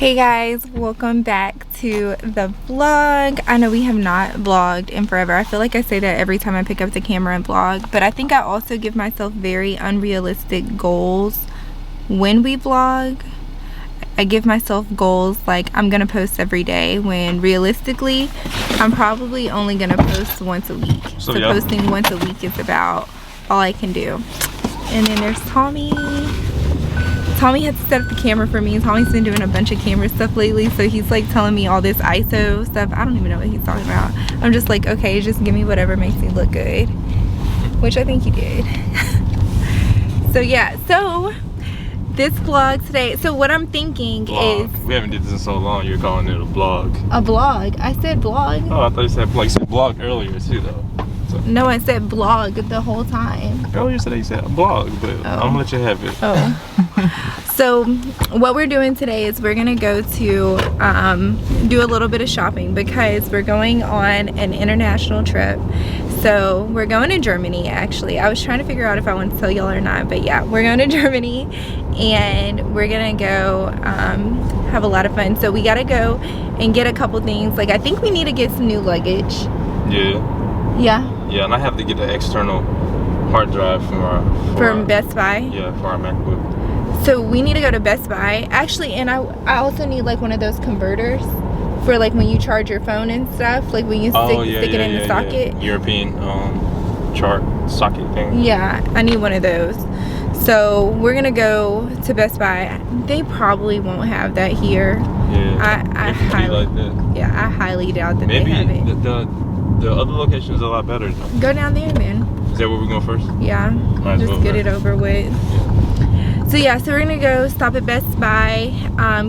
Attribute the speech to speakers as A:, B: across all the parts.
A: Hey guys, welcome back to the vlog. I know we have not vlogged in forever. I feel like I say that every time I pick up the camera and vlog, but I think I also give myself very unrealistic goals when we vlog. I give myself goals like I'm gonna post every day, when realistically I'm probably only gonna post once a week. So posting once a week is about all I can do. And then there's Tommy. Tommy had to set up the camera for me. Tommy's been doing a bunch of camera stuff lately, so he's like telling me all this ISO stuff. I don't even know what he's talking about. I'm just like, okay, just give me whatever makes me look good, which I think he did. So yeah, so this vlog today, so what I'm thinking is,
B: we haven't did this in so long, you're calling it a vlog.
A: A vlog? I said vlog.
B: Oh, I thought you said vlog earlier too though. So.
A: No, I said vlog the whole time.
B: Earlier today you said a vlog, but I'm gonna let you have it.
A: Oh. So what we're doing today is we're gonna go to do a little bit of shopping because we're going on an international trip. So we're going to Germany actually. I was trying to figure out if I want to tell y'all or not, but yeah, we're going to Germany and we're gonna go have a lot of fun. So we gotta go and get a couple things. Like I think we need to get some new luggage. Yeah,
B: and I have to get an external hard drive from
A: Best Buy.
B: Yeah, for our MacBook.
A: So we need to go to Best Buy actually, and I also need like one of those converters for like when you charge your phone and stuff, like when you stick it in the socket.
B: Yeah. European chart socket thing.
A: Yeah, I need one of those. So we're gonna go to Best Buy. They probably won't have that here.
B: Yeah,
A: I highly
B: like that.
A: Yeah, I highly doubt that
B: maybe
A: they have it.
B: The other location is a lot better though.
A: Go down there, man.
B: Is that where we're going first?
A: Yeah, just get it over with. So yeah, so we're gonna go stop at Best Buy,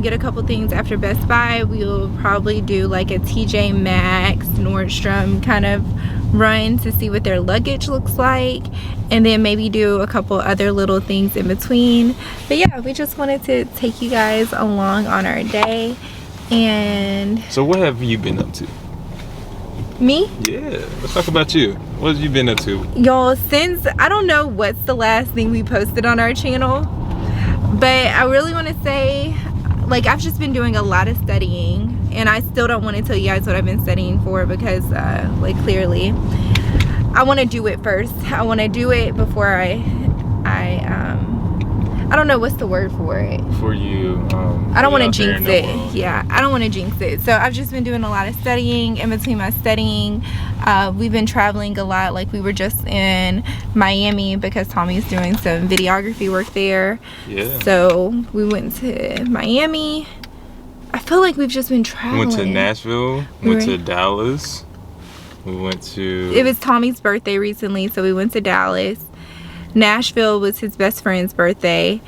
A: get a couple things after Best Buy. We'll probably do like a TJ Maxx, Nordstrom kind of run to see what their luggage looks like, and then maybe do a couple other little things in between. But yeah, we just wanted to take you guys along on our day. And
B: so what have you been up to?
A: Me?
B: Yeah, let's talk about you. What have you been up to?
A: Y'all, since I don't know what's the last thing we posted on our channel, but I really want to say, like, I've just been doing a lot of studying, and I still don't want to tell you guys what I've been studying for because like clearly I want to do it first. I want to do it before I don't know what's the word for it.
B: For you,
A: I don't want to jinx it. Yeah, I don't want to jinx it. So I've just been doing a lot of studying. In between my studying, we've been traveling a lot. Like we were just in Miami because Tommy's doing some videography work there.
B: Yeah.
A: So we went to Miami. I feel like we've just been traveling.
B: We went to Nashville. Went to Dallas. We went to.
A: It was Tommy's birthday recently, so we went to Dallas. Nashville was his best friend's birthday.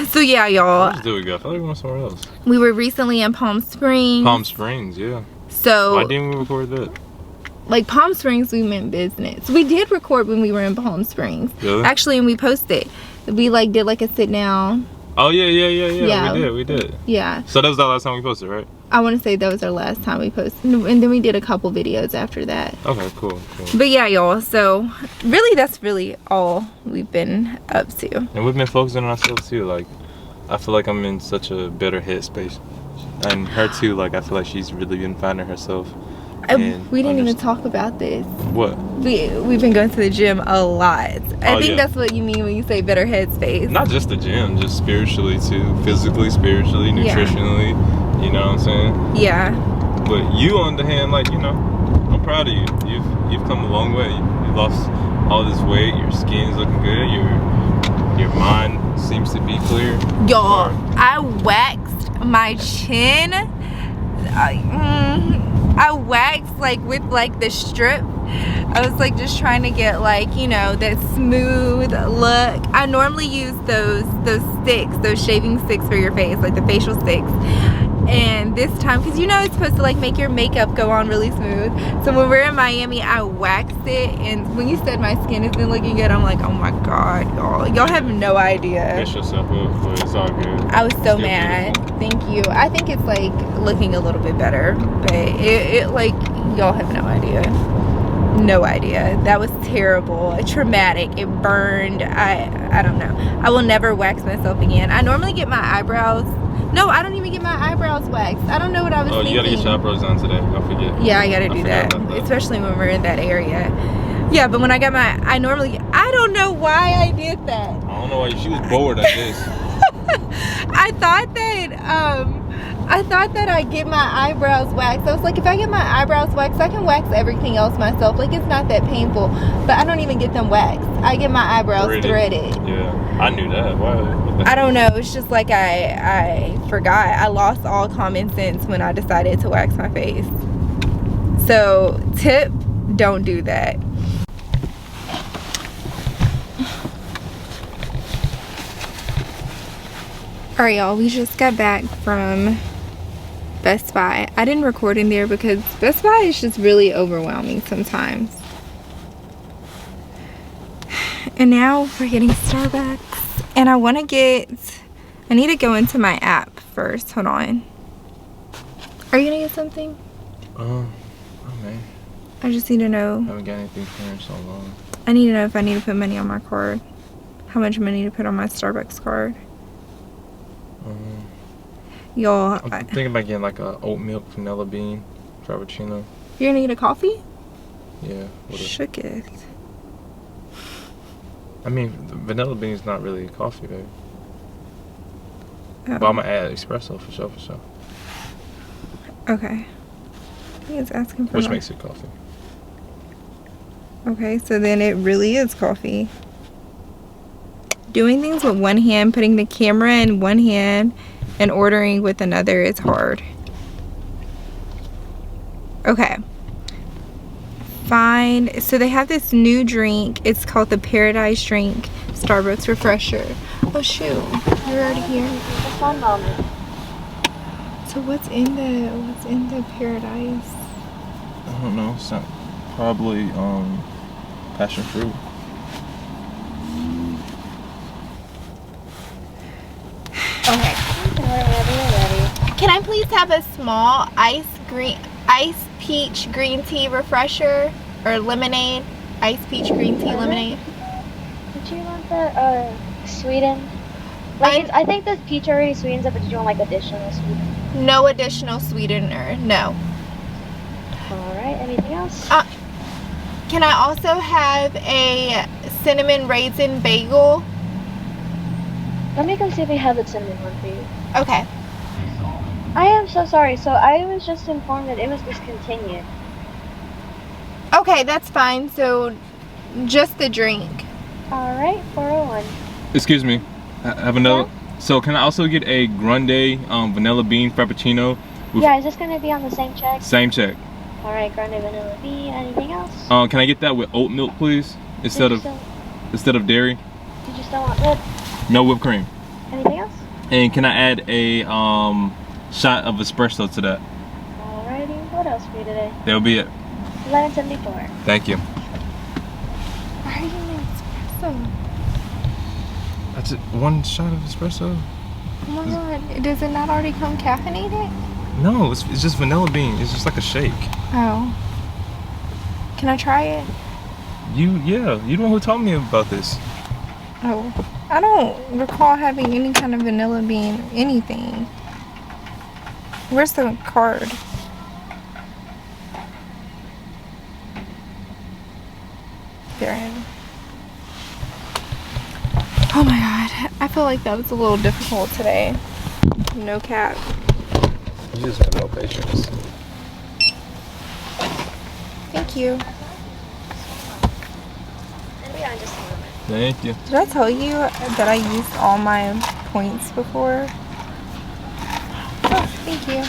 A: So yeah, y'all.
B: Where did we go? I thought we went somewhere else.
A: We were recently in Palm Springs.
B: Palm Springs, yeah.
A: So
B: why didn't we record that?
A: Like Palm Springs, we went business. We did record when we were in Palm Springs.
B: Really?
A: Actually, and we posted. We like did like a sit down.
B: Oh yeah. We did.
A: Yeah.
B: So that was the last time we posted, right?
A: I want to say that was our last time we posted, and then we did a couple videos after that.
B: Okay, cool.
A: But yeah, y'all. So really, that's really all we've been up to.
B: And we've been focusing on ourselves too. Like, I feel like I'm in such a better headspace, and her too. Like, I feel like she's really been finding herself.
A: We didn't even talk about this.
B: What?
A: We've been going to the gym a lot. I think that's what you mean when you say better headspace.
B: Not just the gym, just spiritually too. Physically, spiritually, nutritionally. Yeah. You know what I'm saying?
A: Yeah.
B: But you, on the hand, like, you know, I'm proud of you. You've come a long way. You lost all this weight. Your skin's looking good. Your mind seems to be clear.
A: Y'all, I waxed my chin. I waxed like with like the strip. I was like just trying to get like, you know, that smooth look. I normally use those sticks, those shaving sticks for your face, like the facial sticks. And this time, because you know it's supposed to like make your makeup go on really smooth. So when we're in Miami, I waxed it, and when you said my skin has been looking good, I'm like, oh my god, y'all have no idea.
B: Mess yourself up, but it's all good.
A: I was so mad. Beautiful. Thank you. I think it's like looking a little bit better, but it like, y'all have no idea. No idea. That was terrible. Traumatic. It burned. I don't know. I will never wax myself again. I normally get my eyebrows. No, I don't even get my eyebrows waxed. I don't know what I was thinking.
B: Oh, you gotta get your eyebrows done today. I forget.
A: Yeah, I gotta do that. Especially when we're in that area. Yeah, but when I got my, I don't know why I did that.
B: I don't know why. She was bored, I guess.
A: I thought that I get my eyebrows waxed. I was like, if I get my eyebrows waxed, I can wax everything else myself. Like, it's not that painful. But I don't even get them waxed. I get my eyebrows threaded.
B: Yeah, I knew that. Why?
A: I don't know. It's just like I forgot. I lost all common sense when I decided to wax my face. So, tip, don't do that. Alright, y'all, we just got back from Best Buy. I didn't record in there because Best Buy is just really overwhelming sometimes. And now we're getting Starbucks. And I need to go into my app first. Hold on. Are you gonna get something?
B: Okay.
A: I just need to know.
B: I haven't got anything for in so long.
A: I need to know if I need to put money on my card. How much money to put on my Starbucks card. Y'all,
B: I'm thinking about getting like a oat milk vanilla bean frappuccino.
A: You're gonna get a coffee?
B: Yeah.
A: Shook it.
B: I mean, vanilla bean is not really coffee, baby.
A: Oh.
B: But I'm gonna add espresso for sure.
A: Okay. He is asking for
B: which makes it coffee.
A: Okay, so then it really is coffee. Doing things with one hand, putting the camera in one hand, and ordering with another is hard. Okay. Fine. So they have this new drink. It's called the Paradise Drink Starbucks Refresher. Oh shoot, you're already here.
C: It's fun moment.
A: So what's in the Paradise?
B: I don't know. It's not, probably passion fruit.
A: Okay. Can I please have a small ice peach green tea refresher or lemonade? Ice peach green tea lemonade.
C: Did you want the sweetened? Like I think the peach already sweetens it, but did you want like additional sweetener?
A: No additional sweetener. No.
C: All right. Anything else?
A: Can I also have a cinnamon raisin bagel?
C: Let me go see if we have the cinnamon one for you.
A: Okay.
C: I am so sorry. So I was just informed that it was discontinued.
A: Okay, that's fine. So just the drink.
C: All right, 401.
B: Excuse me. I have another.
C: Yeah?
B: So can I also get a grande vanilla bean frappuccino?
C: Yeah, is this going to be on the same check?
B: Same check.
C: All right, grande vanilla bean. Anything else?
B: Can I get that with oat milk, please, instead of dairy?
C: Did you still want whipped?
B: No whipped cream.
C: Anything else?
B: And can I add a shot of espresso to that?
C: Alrighty, what else for you today?
B: That'll be it.
C: 1174.
B: Thank you.
A: Why are you getting espresso?
B: That's it. One shot of espresso?
A: Oh my god. Does it not already come caffeinated?
B: No, it's just vanilla bean. It's just like a shake.
A: Oh. Can I try it?
B: Yeah, you the one who told me about this.
A: Oh. I don't recall having any kind of vanilla bean anything. Where's the card? There I am. Oh my god. I feel like that was a little difficult today. No cap.
B: You just have no patience.
A: Thank you.
C: Maybe I just want it.
B: Thank you.
A: Did I tell you that I used all my points before? Oh, thank you.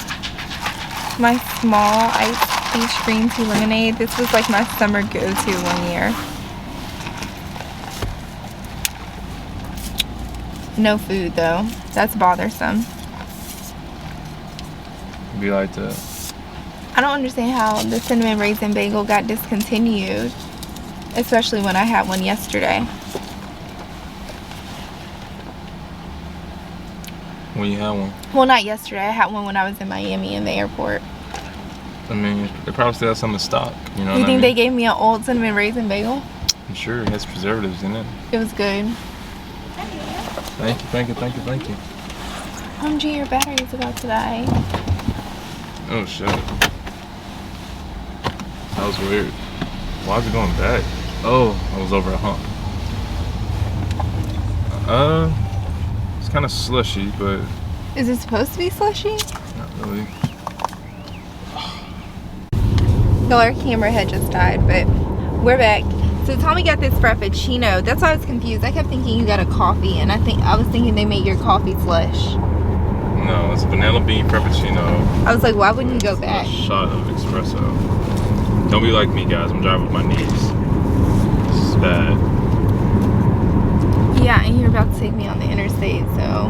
A: My small iced peach green tea lemonade. This was like my summer go-to one year. No food though. That's bothersome.
B: Be like that.
A: I don't understand how the cinnamon raisin bagel got discontinued, especially when I had one yesterday.
B: When you had one?
A: Well, not yesterday. I had one when I was in Miami in the airport.
B: I mean, they probably still have some in stock. You know
A: You
B: what
A: think
B: I
A: they
B: mean?
A: gave me an old cinnamon raisin bagel?
B: I'm sure it has preservatives in it.
A: It was good.
B: Thank you, thank you, thank you, thank you.
A: OMG, your battery's about to die.
B: Oh shit. That was weird. Why is it going back? Oh, I was over a hump. It's kind of slushy, but
A: Is it supposed to be slushy?
B: not really.
A: No, our camera had just died, but we're back. So Tommy got this Frappuccino. That's why I was confused. I kept thinking you got a coffee, and I was thinking they made your coffee slush.
B: No, it's a banana bean frappuccino.
A: I was like, why wouldn't you go
B: A
A: back?
B: shot of espresso. Don't be like me, guys. I'm driving with my knees. This is bad.
A: Yeah, and you're about to take me on the interstate, so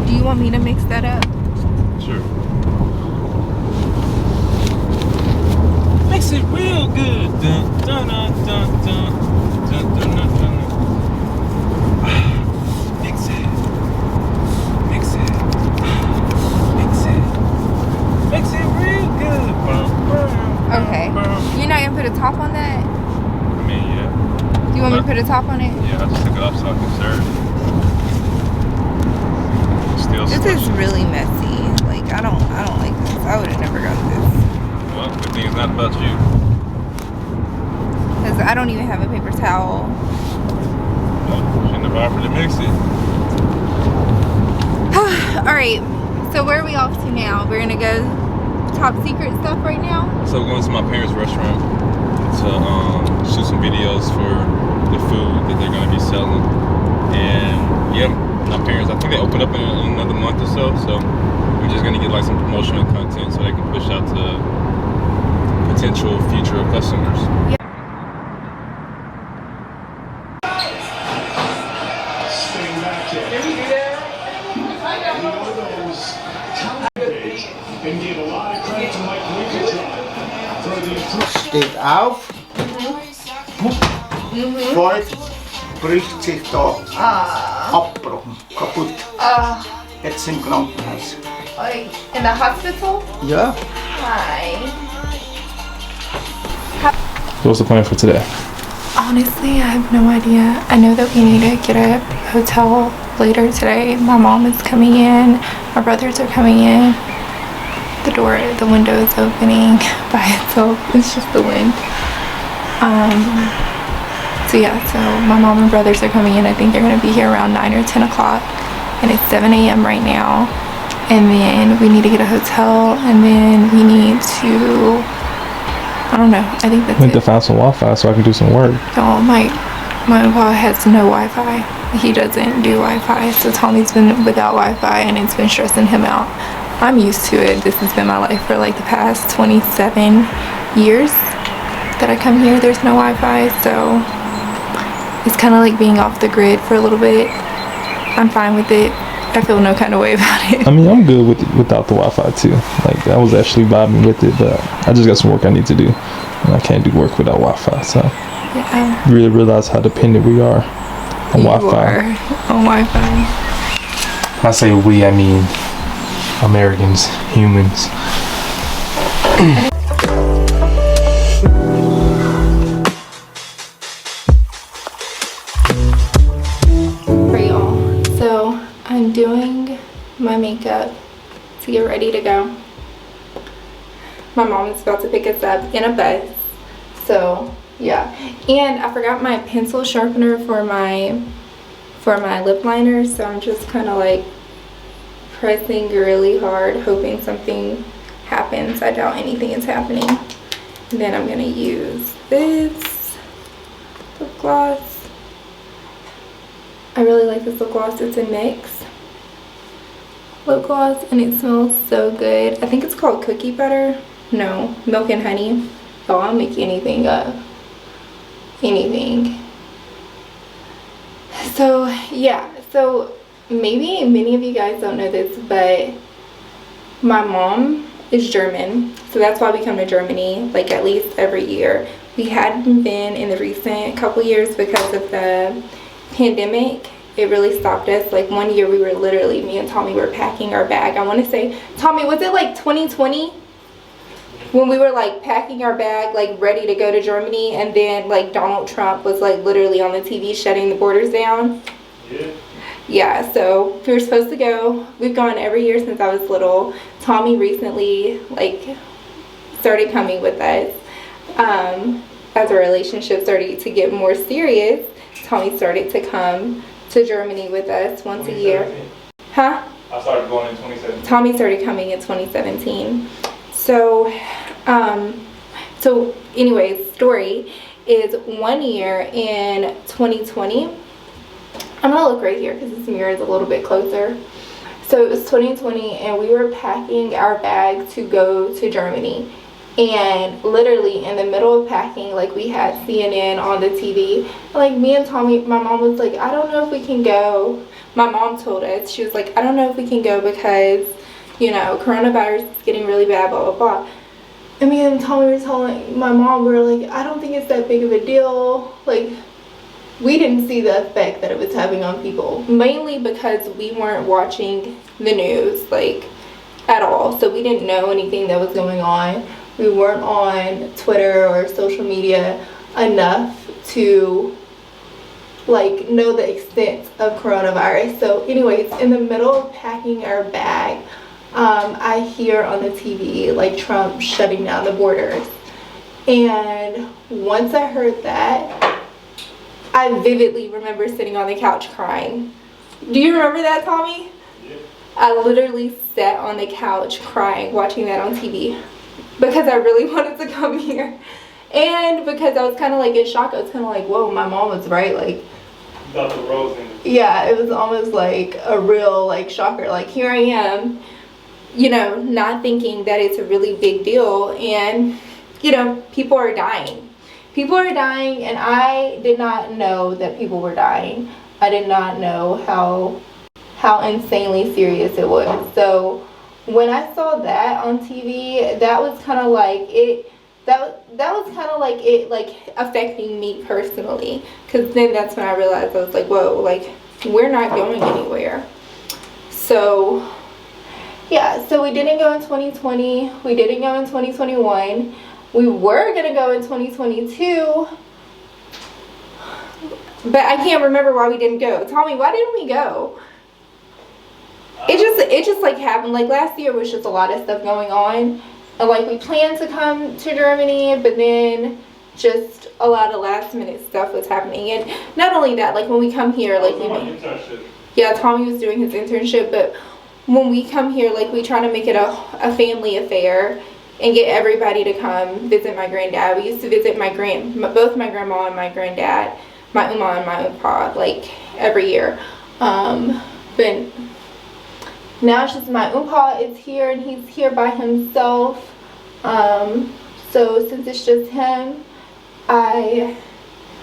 A: do you want me to mix that up?
B: Sure. Makes it real good. Dun, dun, dun, dun, dun, dun, dun, dun, dun. Mix it. Mix it. Mix it. Makes it real good.
A: Okay. You're not gonna put a top on that?
B: I mean, yeah.
A: Do you want me to put a top on it?
B: Yeah, I just took it off so I can serve. Still
A: This
B: slushy.
A: is really messy. Like I don't like this. I would have never got this.
B: Well, good thing it's not about you.
A: Because I don't even have a paper towel.
B: Well, shouldn't have offered to mix it.
A: Alright, so where are we off to now? We're gonna go top secret stuff right now?
B: So we're going to my parents' restaurant to shoot some videos for the food that they're going to be selling. And yeah, my parents, I think they open up in another month or so. So we're just going to get like some promotional content so they can push out to potential future customers.
D: Steht auf, fällt, bricht sich da Abbruch, kaputt. Jetzt im Krankenhaus.
A: In the hospital?
D: Ja,
A: Hi.
B: What's the plan for today?
A: Honestly, I have no idea. I know that we need to get a hotel later today. My mom is coming in. My brothers are coming in. The window is opening by itself. It's just the wind. So yeah, so my mom and brothers are coming in. I think they're gonna be here around 9 or 10 o'clock. And it's 7 a.m. right now. And then we need to get a hotel, and then we need to, I don't know, I think that's
B: I need
A: it.
B: to find some Wi-Fi so I can do some work.
A: Oh, my Wi-Fi has no Wi-Fi. He doesn't do Wi-Fi, so Tommy's been without Wi-Fi, and it's been stressing him out. I'm used to it. This has been my life for like the past 27 years that I come here. There's no Wi-Fi, so it's kind of like being off the grid for a little bit. I'm fine with it. I feel no kind of way about it.
B: I mean, I'm good without the Wi-Fi too. Like, I was actually vibing with it, but I just got some work I need to do. And I can't do work without Wi-Fi, so
A: Yeah,
B: really realize how dependent we are on
A: you
B: Wi-Fi.
A: are on Wi-Fi.
B: When I say we, I mean Americans, humans.
A: For y'all, so I'm doing my makeup to get ready to go. My mom is about to pick us up in a bus, so yeah. And I forgot my pencil sharpener for my lip liner, so I'm just kind of like pressing really hard, hoping something happens. I doubt anything is happening. And then I'm gonna use this lip gloss. I really like this lip gloss. It's a NYX lip gloss, and it smells so good. I think it's called Cookie Butter. No, Milk and Honey. Oh, I'll make anything up. Anything. So yeah, so maybe many of you guys don't know this, but my mom is German, so that's why we come to Germany like at least every year. We hadn't been in the recent couple years because of the pandemic. It really stopped us. Like one year we were literally, me and Tommy were packing our bag. I want to say, Tommy, was it like 2020? when we were like packing our bag, like ready to go to Germany, and then like Donald Trump was like literally on the TV shutting the borders down.
B: Yeah.
A: Yeah, so we were supposed to go. We've gone every year since I was little. Tommy recently like started coming with us. As our relationship started to get more serious, Tommy started to come to Germany with us once a year. Huh?
B: I started going in 2017.
A: Tommy started coming in 2017. So, anyways, story is 1 year in 2020. I'm gonna look right here because this mirror is a little bit closer. So it was 2020 and we were packing our bag to go to Germany. And literally in the middle of packing, like we had CNN on the TV. Like me and Tommy, my mom was like, I don't know if we can go. My mom told us, she was like, I don't know if we can go because, you know, coronavirus is getting really bad, blah, blah, blah. And me and Tommy were telling my mom, we were like, I don't think it's that big of a deal. Like, we didn't see the effect that it was having on people, mainly because we weren't watching the news like at all, so we didn't know anything that was going on. We weren't on Twitter or social media enough to like know the extent of coronavirus. So anyways, in the middle of packing our bag, I hear on the TV like Trump shutting down the borders, and once I heard that, I vividly remember sitting on the couch crying. Do you remember that, Tommy?
B: Yeah.
A: I literally sat on the couch crying watching that on TV because I really wanted to come here. And because I was kind of like in shock. I was kind of like, whoa, my mom was right. Like,
B: You thought the rose in the...
A: yeah, it was almost like a real like shocker. Like, here I am, you know, not thinking that it's a really big deal. And, you know, people are dying. People are dying, and I did not know that people were dying. I did not know how insanely serious it was. So when I saw that on TV, that was kind of like it. That was kind of like it, like affecting me personally. Because then that's when I realized, I was like, whoa, like we're not going anywhere. So yeah, so we didn't go in 2020. We didn't go in 2021. We were going to go in 2022, but I can't remember why we didn't go. Tommy, why didn't we go? It just like happened. Like last year was just a lot of stuff going on. And like we planned to come to Germany, but then just a lot of last minute stuff was happening. And not only that, like when we come here, like yeah, Tommy was doing his internship, but when we come here, like we try to make it a family affair and get everybody to come visit my granddad. We used to visit both my grandma and my granddad, my Uma and my Oompa, like every year. But now it's just my Oompa is here, and he's here by himself. So since it's just him,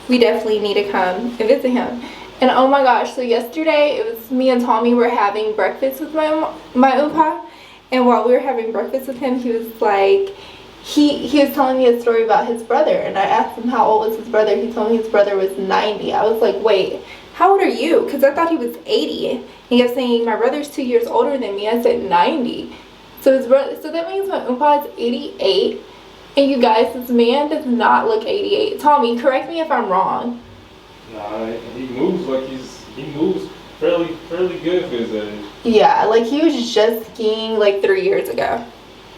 A: we definitely need to come and visit him. And oh my gosh, so yesterday it was me and Tommy were having breakfast with my Oompa. And while we were having breakfast with him, he was like, he was telling me a story about his brother. And I asked him how old was his brother. He told me his brother was 90. I was like, wait, how old are you? Because I thought he was 80. He kept saying, my brother's 2 years older than me. I said 90. So that means my Oompa is 88. And you guys, this man does not look 88. Tommy, correct me if I'm wrong.
B: Nah, he moves like he moves fairly good for his age.
A: Yeah, like he was just skiing like 3 years ago.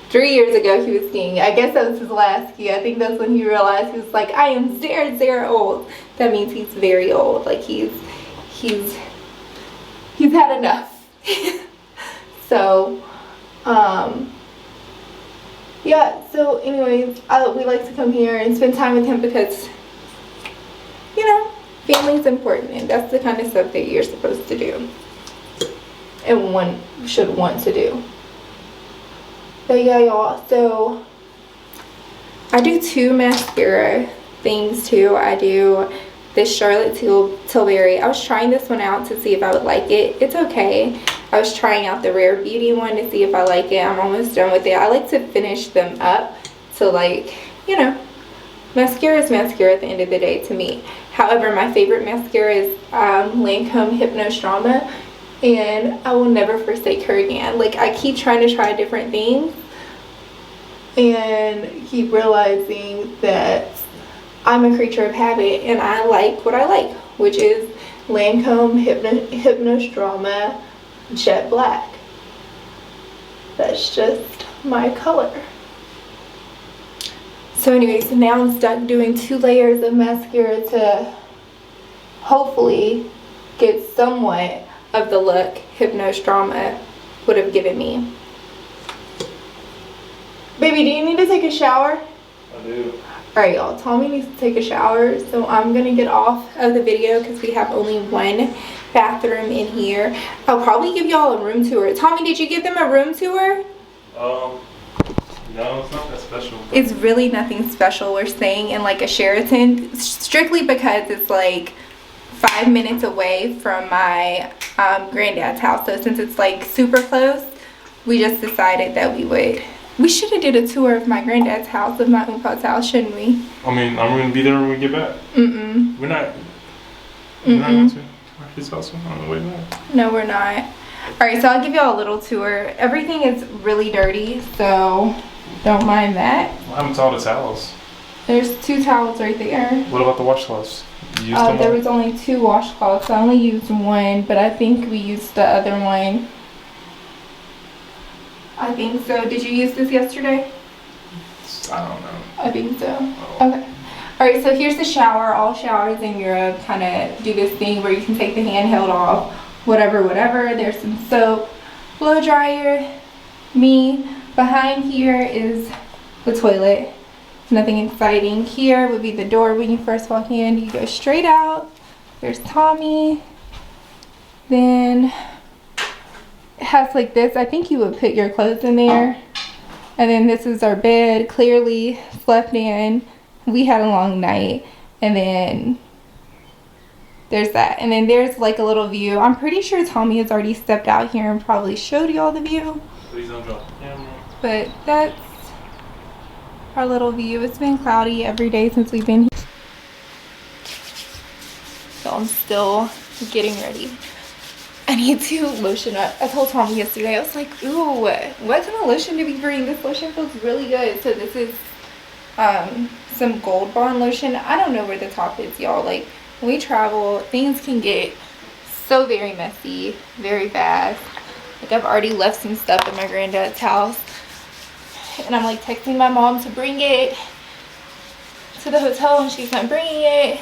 A: 3 years ago he was skiing. I guess that was his last ski. I think that's when he realized, he was like, I am very old. That means he's very old. Like he's had enough. So yeah, so anyways, we like to come here and spend time with him because, you know, family's important, and that's the kind of stuff that you're supposed to do and one should want to do. But yeah, y'all, so I do 2 mascara things too. I do this Charlotte Tilbury. I was trying this one out to see if I would like it. It's okay. I was trying out the Rare Beauty one to see if I like it. I'm almost done with it. I like to finish them up. So like, you know, mascara is mascara at the end of the day to me. However, my favorite mascara is Lancome Hypnôse Drama, and I will never forsake her again. Like, I keep trying to try different things, and keep realizing that I'm a creature of habit and I like what I like, which is Lancome Hypnostrama Jet Black. That's just my color. So anyways, now I'm stuck doing 2 layers of mascara to hopefully get somewhat of the look Hypnostrama would have given me. Baby, do you need to take a shower?
B: I do.
A: Alright y'all, Tommy needs to take a shower, so I'm gonna get off of the video because we have only 1 bathroom in here. I'll probably give y'all a room tour. Tommy, did you give them a room tour?
B: No, it's not that special.
A: It's really nothing special. We're staying in like a Sheraton strictly because it's like 5 minutes away from my granddad's house. So since it's like super close, we just decided that we should have did a tour of my granddad's house, of my umpa's house, shouldn't we?
B: I mean, I'm gonna be there when we get back.
A: Mm-mm.
B: We're not going to his house on the way back.
A: No, we're not. Alright, so I'll give y'all a little tour. Everything is really dirty, so don't mind that.
B: What happened to all the towels?
A: There's 2 towels right there.
B: What about the washcloths? You used them
A: There
B: all?
A: was only 2 washcloths. I only used 1, but I think we used the other one. I think so. Did you use this yesterday?
B: I don't know.
A: I think so.
B: Oh.
A: Okay. Alright, so here's the shower. All showers in Europe kind of do this thing where you can take the handheld off. Whatever. There's some soap. Blow dryer. Me. Behind here is the toilet. Nothing exciting. Here would be the door when you first walk in. You go straight out. There's Tommy. Then it has like this. I think you would put your clothes in there. And then this is our bed. Clearly slept in. We had a long night. And then there's that. And then there's like a little view. I'm pretty sure Tommy has already stepped out here and probably showed you all the view.
B: Please don't drop the camera.
A: But that's our little view. It's been cloudy every day since we've been here. So I'm still getting ready. I need to lotion up. I told Tommy yesterday, I was like, ooh, what kind of lotion did we bring? This lotion feels really good. So this is some Gold Bond lotion. I don't know where the top is, y'all. Like, when we travel, things can get so very messy, very fast. Like, I've already left some stuff at my granddad's house. And I'm like texting my mom to bring it to the hotel and she's not bringing it.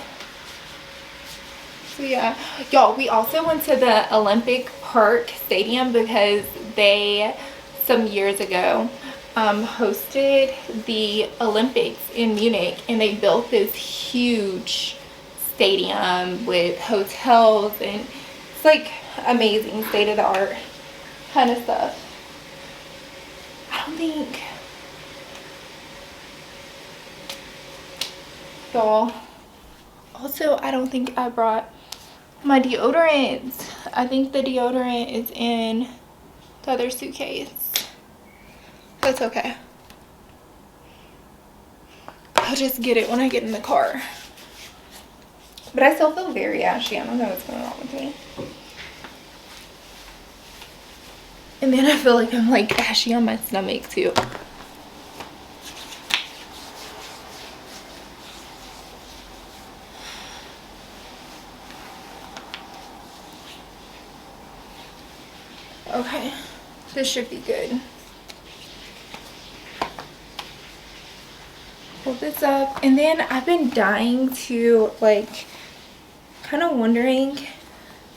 A: So yeah, y'all, we also went to the Olympic Park Stadium because they, some years ago, hosted the Olympics in Munich, and they built this huge stadium with hotels, and it's like amazing, state-of-the-art kind of stuff. I don't think, y'all, also I don't think I brought my deodorant. I think the deodorant is in the other suitcase. That's okay. I'll just get it when I get in the car. But I still feel very ashy. I don't know what's going on with me. And then I feel like I'm like ashy on my stomach too. Okay, this should be good. Pull this up, and then I've been dying to, like, kind of wondering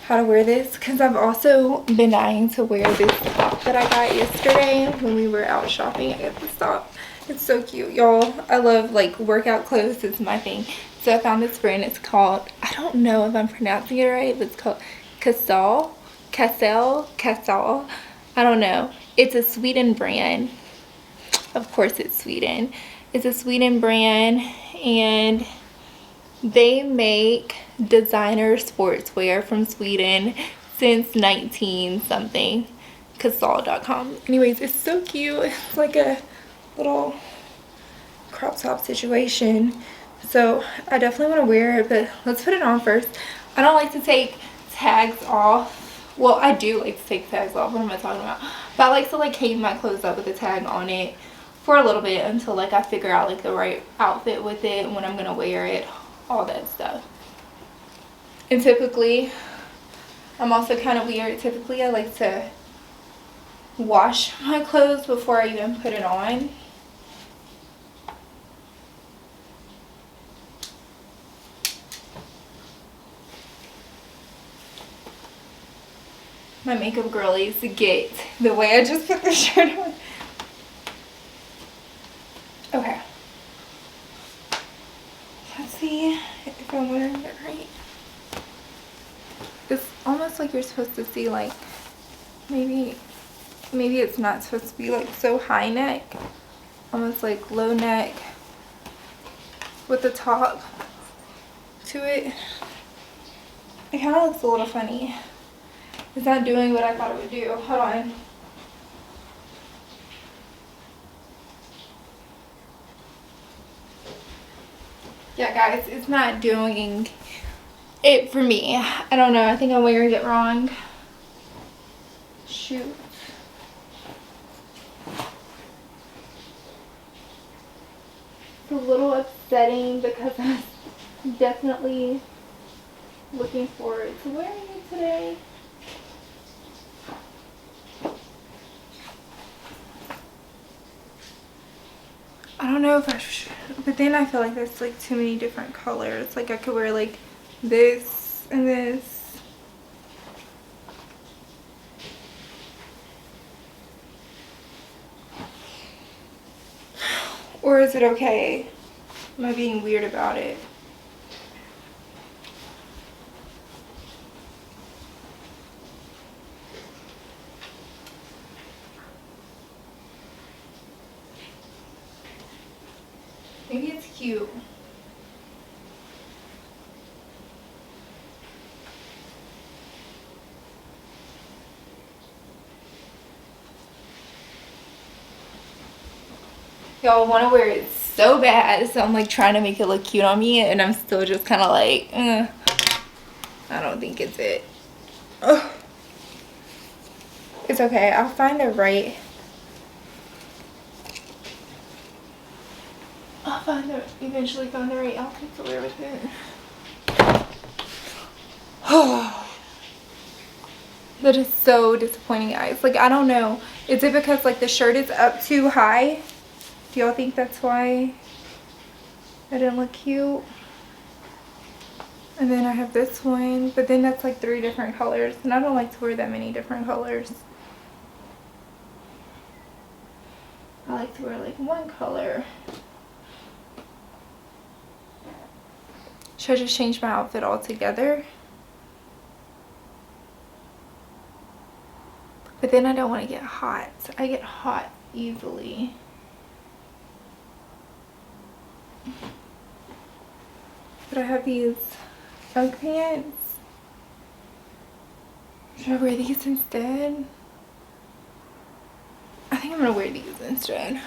A: how to wear this, because I've also been dying to wear this top that I got yesterday when we were out shopping. I got this top. It's so cute, y'all. I love, like, workout clothes. It's my thing. So I found this brand. It's called, I don't know if I'm pronouncing it right, but it's called Cassel. I don't know. It's a Sweden brand. Of course it's Sweden. It's a Sweden brand, and they make designer sportswear from Sweden since 19 something. Cassel.com. Anyways, it's so cute. It's like a little crop top situation. So I definitely want to wear it, but let's put it on first. I don't like to take tags off. Well, I do like to take tags off. What am I talking about? But I like to like hang my clothes up with a tag on it. for a little bit until like I figure out like the right outfit with it, when I'm gonna wear it, all that stuff. And typically, I'm also kind of weird. Typically, I like to wash my clothes before I even put it on. My makeup girlies get the way I just put the shirt on. Okay. Let's see if I'm wearing it right. It's almost like you're supposed to see like, maybe it's not supposed to be like so high neck. Almost like low neck with the top to it. It kind of looks a little funny. It's not doing what I thought it would do. Hold on. Yeah, guys, it's not doing it for me. I don't know. I think I'm wearing it wrong. Shoot. It's a little upsetting because I'm definitely looking forward to wearing it today. I don't know if I should, but then I feel like there's like too many different colors. Like I could wear like this and this. Or is it okay? Am I being weird about it? Maybe it's cute. Y'all want to wear it so bad, so I'm like trying to make it look cute on me, and I'm still just kind of like, I don't think it's it. Ugh. It's okay. I'll find the right. Eventually find the right outfit to wear with it. That is so disappointing, guys. Like, I don't know. Is it because like the shirt is up too high? Do y'all think that's why I didn't look cute? And then I have this one, but then that's like 3 different colors, and I don't like to wear that many different colors. I like to wear like one color. Should I just change my outfit altogether? But then I don't want to get hot. I get hot easily. But I have these Ugg pants. Should I wear these instead? I think I'm gonna wear these instead.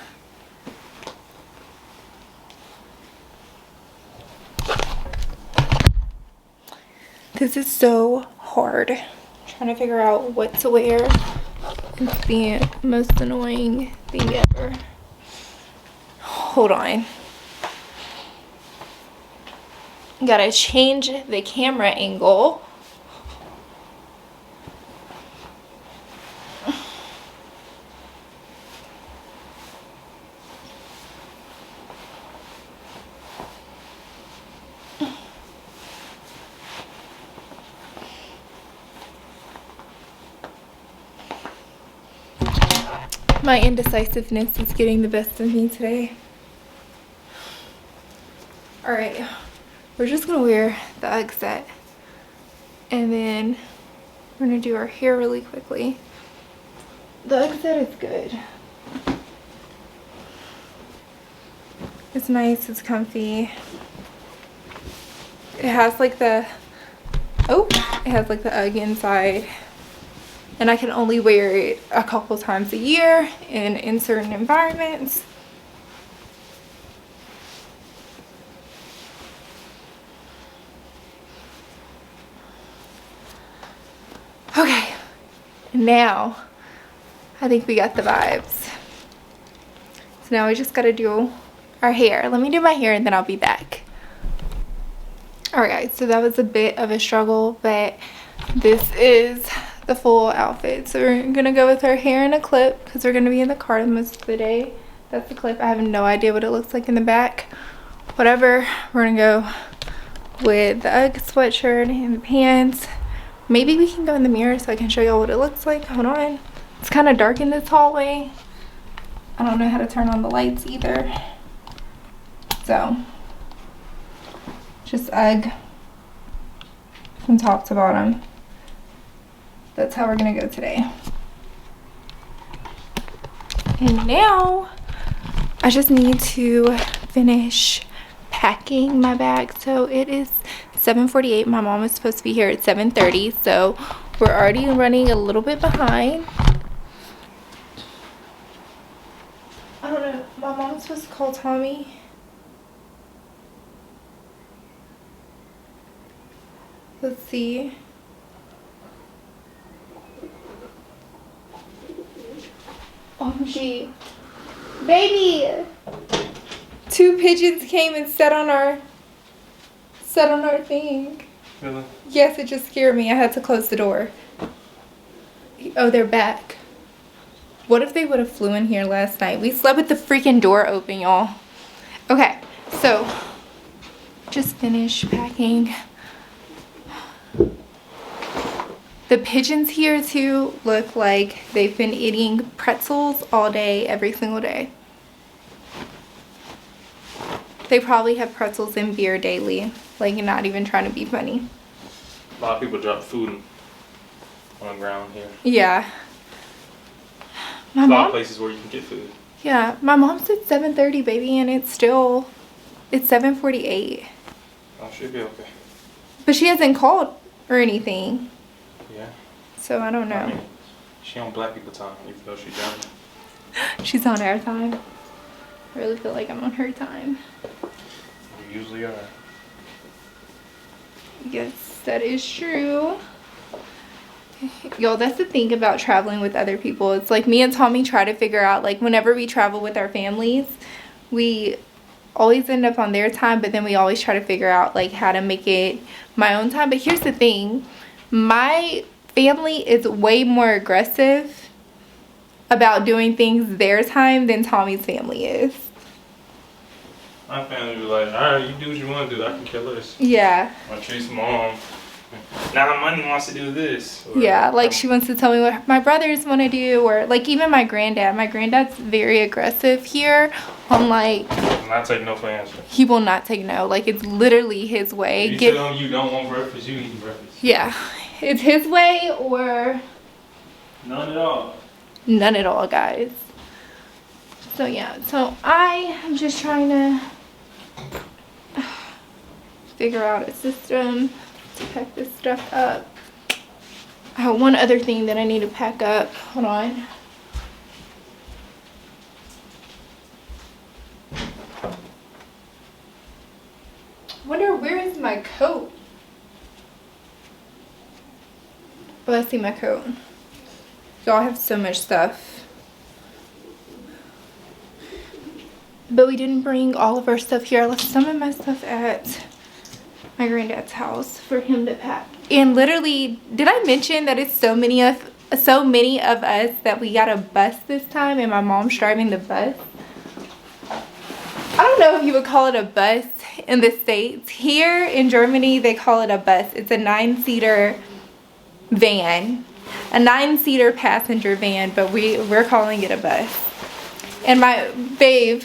A: This is so hard. I'm trying to figure out what to wear. It's the most annoying thing ever. Hold on. Gotta change the camera angle. My indecisiveness is getting the best of me today. Alright, we're just gonna wear the Ugg set, and then we're gonna do our hair really quickly. The Ugg set is good. It's nice, it's comfy. It has like the, it has like the Ugg inside. And I can only wear it a couple times a year in certain environments. Okay, now I think we got the vibes. So now we just gotta do our hair. Let me do my hair and then I'll be back. Alright guys, so that was a bit of a struggle, but this is the full outfit. So we're gonna go with our hair in a clip because we're gonna be in the car most of the day. That's the clip. I have no idea what it looks like in the back. Whatever. We're gonna go with the UGG sweatshirt and the pants. Maybe we can go in the mirror so I can show y'all what it looks like. Hold on. It's kind of dark in this hallway. I don't know how to turn on the lights either. So, just UGG from top to bottom. That's how we're gonna go today. And now, I just need to finish packing my bag. So it is 7:48. My mom is supposed to be here at 7:30, so we're already running a little bit behind. I don't know. My mom's supposed to call Tommy. Let's see. OMG. Baby! 2 pigeons came and sat on our thing.
B: Really?
A: Yes, it just scared me. I had to close the door. Oh, they're back. What if they would have flew in here last night? We slept with the freaking door open, y'all. Okay, so just finished packing. The pigeons here too look like they've been eating pretzels all day, every single day. They probably have pretzels and beer daily. Like, not even trying to be funny.
B: A lot of people drop food on the ground here.
A: Yeah. My
B: A lot
A: mom,
B: of places where you can get food.
A: yeah, my mom said 7:30, baby, and it's 7:48.
B: I should be okay.
A: But she hasn't called or anything.
B: Yeah.
A: So I don't know.
B: I mean, she on black people time, even though she's down.
A: She's on our time. I really feel like I'm on her time.
B: You usually are.
A: Yes, that is true. Y'all, that's the thing about traveling with other people. It's like me and Tommy try to figure out, like, whenever we travel with our families, we always end up on their time, but then we always try to figure out, like, how to make it my own time. But here's the thing. My family is way more aggressive about doing things their time than Tommy's family is.
B: My family be like, alright, you do what you want to do. I can care less.
A: Yeah.
B: My Trace's mom. Now Money wants to do this. Or,
A: Yeah, like she wants to tell me what my brothers want to do, or like even my granddad. My granddad's very aggressive here on, like,
B: not take no for an answer.
A: he will not take no. Like, it's literally his way.
B: You tell him you don't want breakfast, you eat breakfast.
A: Yeah, it's his way or
B: None at all.
A: none at all, guys. So yeah, so I am just trying to figure out a system to pack this stuff up. I have one other thing that I need to pack up. Hold on. Wonder where is my coat? Oh, I see my coat. Y'all have so much stuff. But we didn't bring all of our stuff here. I left some of my stuff at my granddad's house for him to pack. And literally, did I mention that it's so many of us that we got a bus this time and my mom's driving the bus? I don't know if you would call it a bus in the States. Here in Germany, they call it a bus. It's a 9-seater van. A 9-seater passenger van, but we're calling it a bus. And my babe,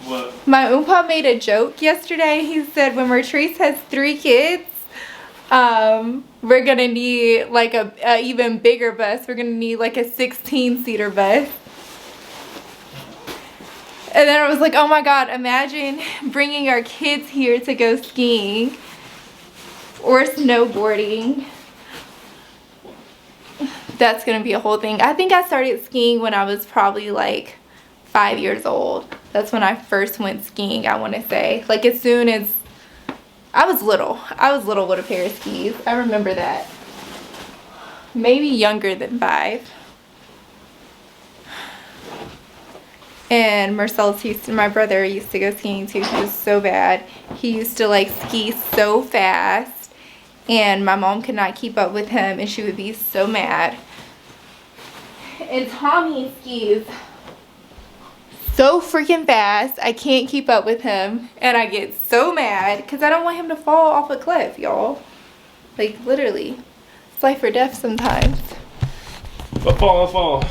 B: What?
A: my oompa made a joke yesterday. He said when Mertrice has 3 kids, we're gonna need like a even bigger bus. We're gonna need like a 16-seater bus. And then I was like, oh my god, imagine bringing our kids here to go skiing or snowboarding. That's gonna be a whole thing. I think I started skiing when I was probably like 5 years old. That's when I first went skiing, I want to say. Like, as soon as I was little with a pair of skis. I remember that. Maybe younger than 5. And Marcellus Houston, my brother, used to go skiing too. He was so bad. He used to like ski so fast, and my mom could not keep up with him, and she would be so mad. And Tommy skis so freaking fast, I can't keep up with him, and I get so mad because I don't want him to fall off a cliff, y'all. Like literally, it's life or death sometimes.
B: But fall.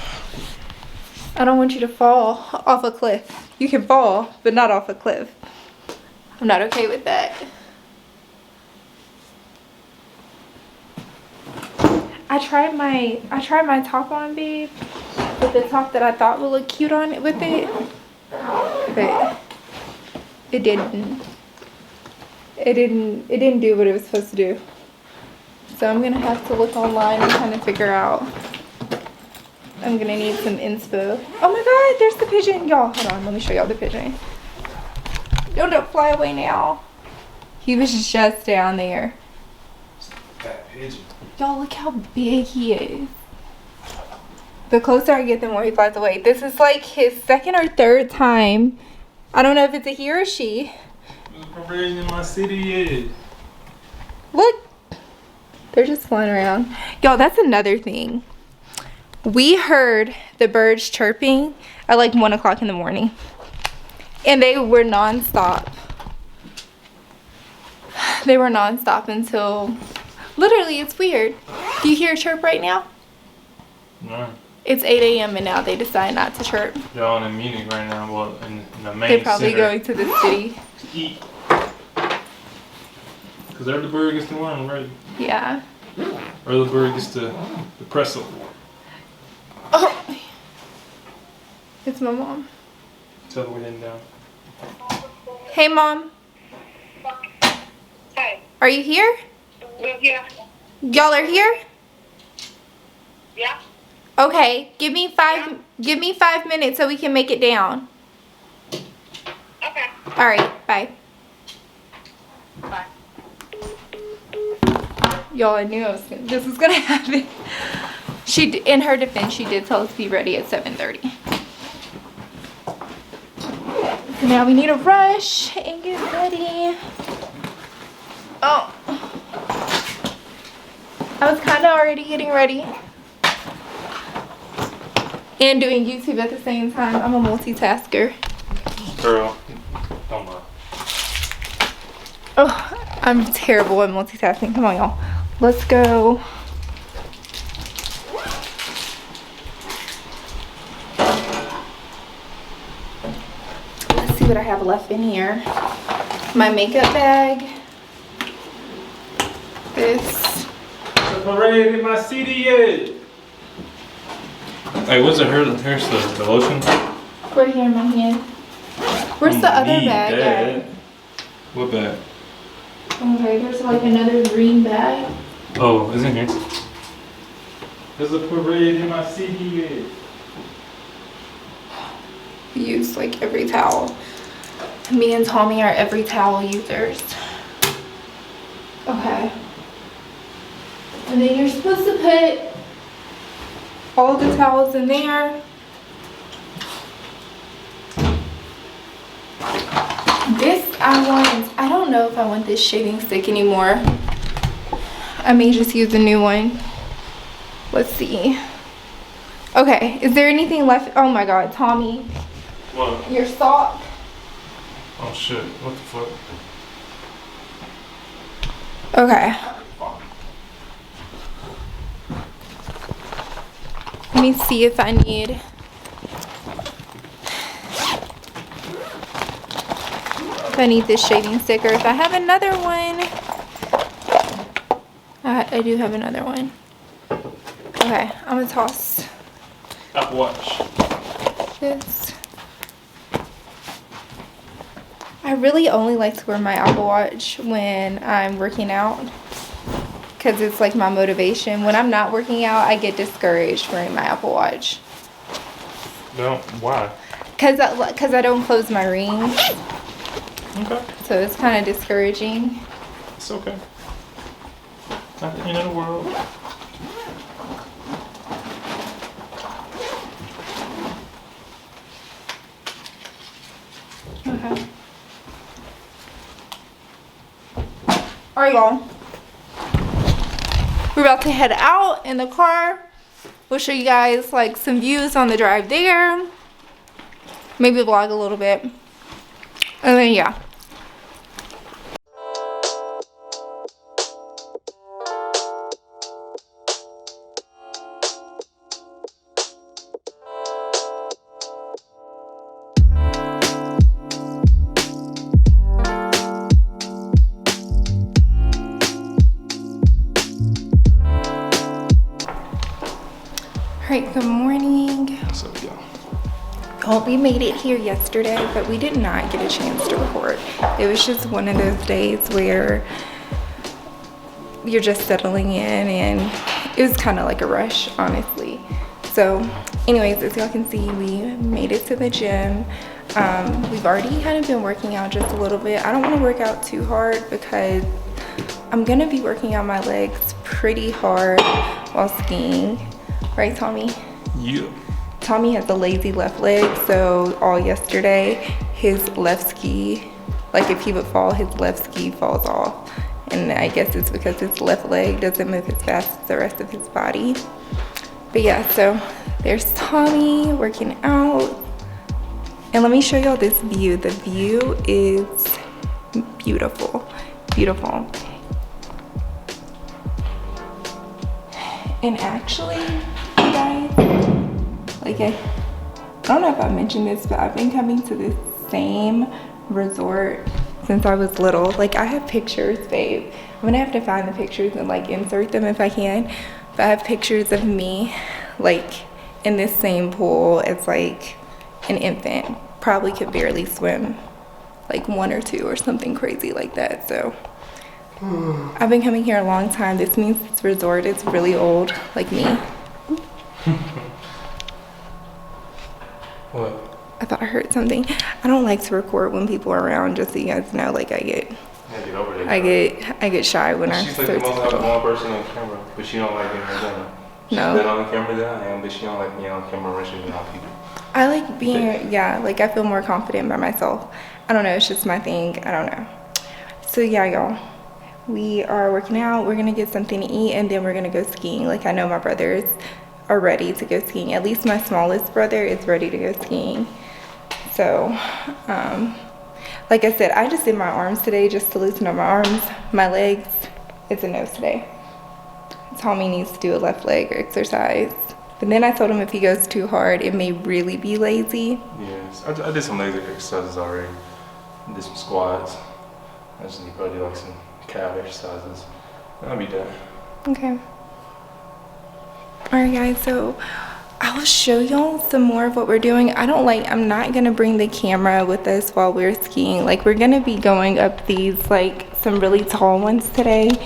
A: I don't want you to fall off a cliff. You can fall, but not off a cliff. I'm not okay with that. I tried my top on, babe, with the top that I thought would look cute on it with it, but it didn't. It didn't do what it was supposed to do. So I'm gonna have to look online and kind of figure out. I'm gonna need some inspo. Oh my god, there's the pigeon. Y'all, hold on, let me show y'all the pigeon. Don't fly away now. He was just down there.
B: That pigeon.
A: Y'all, look how big he is. The closer I get, the more he flies away. This is like his second or third time. I don't know if it's a he or a she.
B: What version in my city is?
A: Look, they're just flying around. Y'all, that's another thing. We heard the birds chirping at like 1 o'clock in the morning, and they were nonstop. They were nonstop until literally, it's weird. Do you hear a chirp right now?
B: No.
A: It's 8 a.m. and now they decide not to chirp.
B: They're all in a meeting right now. Well, in the main
A: They're probably
B: center
A: going to the city.
B: to eat. Because every bird gets to learn, right?
A: Yeah.
B: Or the bird gets to press it.
A: Oh. It's my mom.
B: Tell her we're heading down.
A: Hey, Mom.
E: Hey.
A: Are you here?
E: Yeah.
A: Y'all are here?
E: Yeah.
A: Okay. Give me 5 minutes so we can make it down.
E: Okay.
A: All right. Bye.
E: Bye.
A: Y'all, I knew this was gonna happen. In her defense, she did tell us to be ready at 7:30. So now we need to rush and get ready. Oh. I was kind of already getting ready and doing YouTube at the same time. I'm a multitasker.
B: Girl, don't lie.
A: Oh, I'm terrible at multitasking. Come on, y'all. Let's go. Let's see what I have left in here. My makeup bag. This.
B: The parade in my city yet? Hey, what's the here's the lotion?
A: Right here in my hand. Where's the other
B: Need
A: bag
B: that.
A: at?
B: What bag?
A: Okay, there's like another green bag.
B: Oh, it's in here. There's a parade in my city yet?
A: We use like every towel. Me and Tommy are every towel users. Okay. And then you're supposed to put all the towels in there. This I don't know if I want this shaving stick anymore. I may just use a new one. Let's see. Okay, is there anything left? Oh my god, Tommy.
B: What?
A: Your sock.
B: Oh shit, what the fuck?
A: Okay. Let me see if I need. If I need this shaving stick or if I have another one. I do have another one. Okay, I'm gonna toss
B: Apple Watch.
A: this. I really only like to wear my Apple Watch when I'm working out because it's like my motivation. When I'm not working out, I get discouraged wearing my Apple Watch.
B: No, why?
A: Because I don't close my rings,
B: Okay,
A: so it's kind of discouraging.
B: it's okay. Not the end of the world.
A: Okay. Alright, y'all. We're about to head out in the car. We'll show you guys like some views on the drive there. Maybe vlog a little bit. And then yeah. Alright, good morning.
B: What's up, y'all?
A: Well, we made it here yesterday, but we did not get a chance to record. It was just one of those days where you're just settling in, and it was kind of like a rush, honestly. So anyways, as y'all can see, we made it to the gym. We've already kind of been working out just a little bit. I don't want to work out too hard because I'm gonna be working out my legs pretty hard while skiing. Right, Tommy?
B: Yeah.
A: Tommy has a lazy left leg, so all yesterday, his left ski, like if he would fall, his left ski falls off. And I guess it's because his left leg doesn't move as fast as the rest of his body. But yeah, so there's Tommy working out. And let me show y'all this view. The view is beautiful, beautiful. And actually, you guys, like I don't know if I mentioned this, but I've been coming to this same resort since I was little. Like I have pictures, babe. I'm gonna have to find the pictures and like insert them if I can. But I have pictures of me like in this same pool as like an infant. Probably could barely swim, like 1 or 2 or something crazy like that. So I've been coming here a long time. This means this resort is really old, like me.
B: What?
A: I thought I heard something. I don't like to record when people are around, just so you guys know. Like I get shy when I
B: She's
A: start
B: like the
A: to
B: most
A: record.
B: outgoing person on camera, but she don't like being around. She's
A: No.
B: been on the camera than I am, but she don't like being on camera when she's around people.
A: I like being, yeah, like I feel more confident by myself. I don't know, it's just my thing. I don't know. So yeah, y'all. We are working out. We're gonna get something to eat, and then we're gonna go skiing. Like I know my brothers are ready to go skiing. At least my smallest brother is ready to go skiing. So, like I said, I just did my arms today just to loosen up my arms. My legs, it's a no today. Tommy needs to do a left leg exercise. But then I told him if he goes too hard, it may really be lazy.
B: Yes, I did some leg exercises already. I did some squats. I just need to probably do like some calf exercises. I'll be done.
A: Okay. Alright guys, so I will show y'all some more of what we're doing. I'm not gonna bring the camera with us while we're skiing. Like we're gonna be going up these like some really tall ones today.
B: We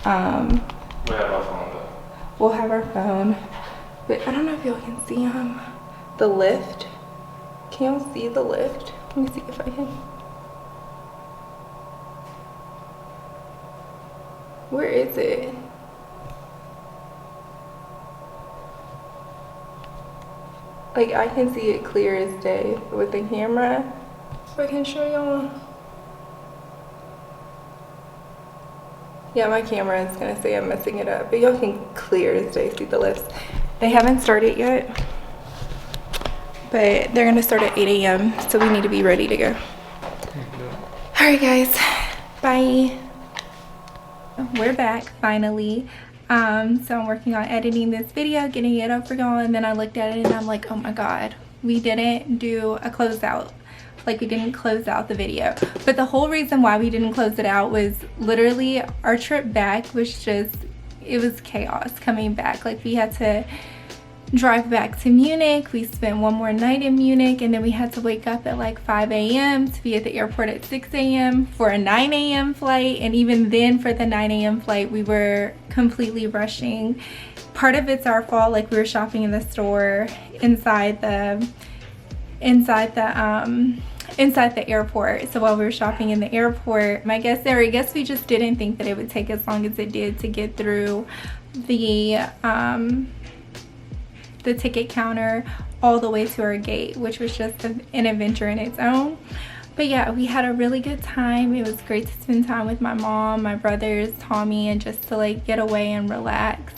B: have our phone though.
A: We'll have our phone. But I don't know if y'all can see the lift. Can y'all see the lift? Let me see if I can. Where is it? Like I can see it clear as day with the camera. So I can show y'all. Yeah, my camera is gonna say I'm messing it up, but y'all can clear as day see the lifts. They haven't started yet, but they're gonna start at 8 a.m. so we need to be ready to go. All right, guys, bye. We're back finally. So I'm working on editing this video, getting it up for y'all, and then I looked at it and I'm like, oh my god, we didn't do a closeout. Like we didn't close out the video. But the whole reason why we didn't close it out was literally our trip back was just, it was chaos coming back. Like we had to drive back to Munich. We spent one more night in Munich, and then we had to wake up at like 5 a.m. to be at the airport at 6 a.m. for a 9 a.m. flight. And even then for the 9 a.m. flight, we were completely rushing. Part of it's our fault. Like we were shopping in the store inside the airport. So while we were shopping in the airport, I guess we just didn't think that it would take as long as it did to get through the ticket counter all the way to our gate, which was just an adventure in its own. But yeah, we had a really good time. It was great to spend time with my mom, my brothers, Tommy, and just to like get away and relax.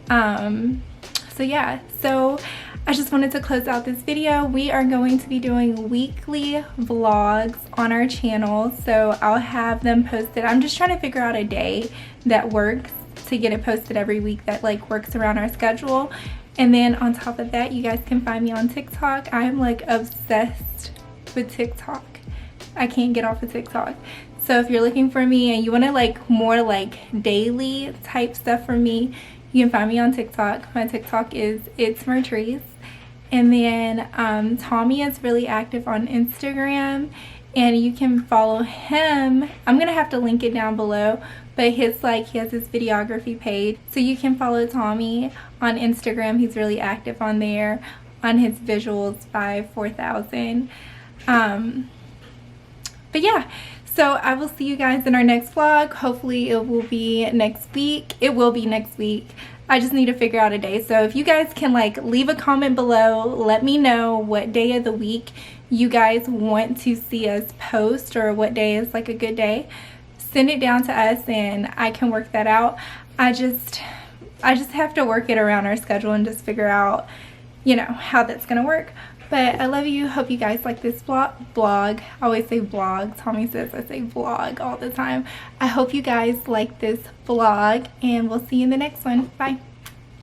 A: So yeah, so I just wanted to close out this video. We are going to be doing weekly vlogs on our channel, so I'll have them posted. I'm just trying to figure out a day that works to get it posted every week that like works around our schedule. And then on top of that, you guys can find me on TikTok. I'm like obsessed with TikTok. I can't get off of TikTok. So if you're looking for me and you want to like more like daily type stuff from me, you can find me on TikTok. My TikTok is It's Mertrice. And then Tommy is really active on Instagram, and you can follow him. I'm gonna have to link it down below, but his like he has his videography page, so you can follow Tommy on Instagram. He's really active on there on his visuals by 4,000. But yeah, so I will see you guys in our next vlog. Hopefully it will be next week. It will be next week. I just need to figure out a day. So if you guys can like leave a comment below, let me know what day of the week you guys want to see us post, or what day is like a good day. Send it down to us and I can work that out. I just have to work it around our schedule and just figure out, you know, how that's gonna work. But I love you. Hope you guys like this vlog. I always say vlog. Tommy says I say vlog all the time. I hope you guys like this vlog, and we'll see you in the next one. Bye.